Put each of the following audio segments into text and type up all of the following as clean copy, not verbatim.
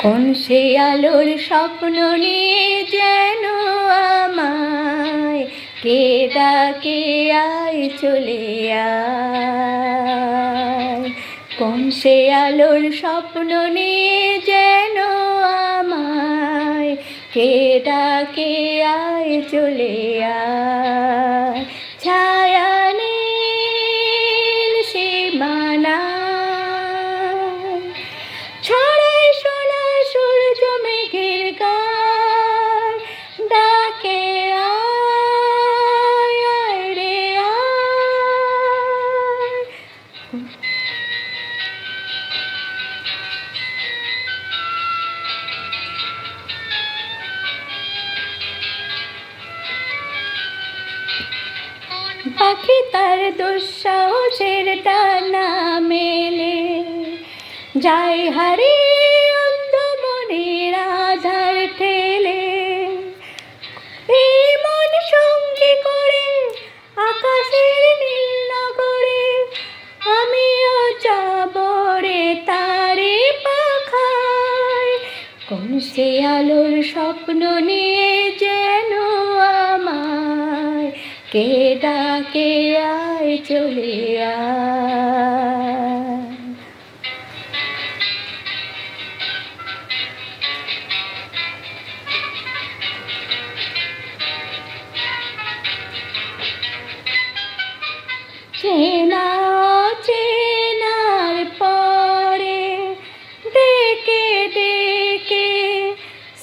কোন সে আলোর স্বপ্ন নিয়ে যেন আমায় কে ডাকে আয় চলে আয়। কোন সে আলোর স্বপ্ন নিয়ে যেন আমায় কে ডাকে আয় চলে আয়। ছায়া নীল সীমানায় ছড়াই সোনা সূর্য মেঘের গান, ডাকে আয় আয় রে আয়। পাখি তার দুঃসাহসের ডানা মেলে যায় হারিয়ে অন্ধ মনের আধার ঠেলে। এই মন সঙ্গী করে আকাশের নীল নগরে, আমিও যাব রে তারে পাখায়। কোন সে আলোর স্বপ্ন নিয়ে যেন আমায় কে ডাকে আয় চলে আয়। চেনা অচেনার পরে ডেকে ডেকে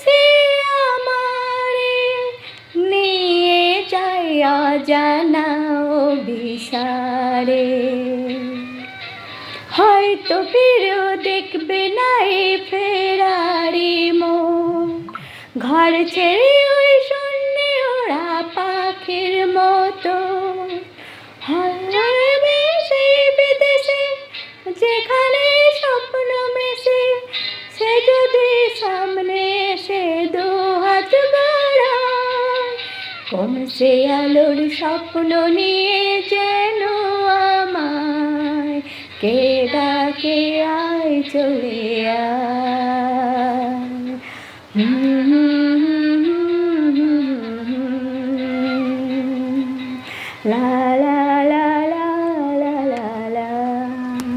সে আমারে নিয়ে যায় অজানা অভিসারে। হয়তো ফিরেও দেখবে না এই ফেরারি মন, ঘর ছেড়ে ওই শূন্যে ওরা পাখির মতো। হারাবে সেই বিদেশে যেখানে স্বপ্ন মেশে, সে যদি সামনে এসে দু হাত বাড়ায়। কোন সে আলোর স্বপ্ন নিয়ে যেন আমায় কে ডাকে আয় চলে আয়।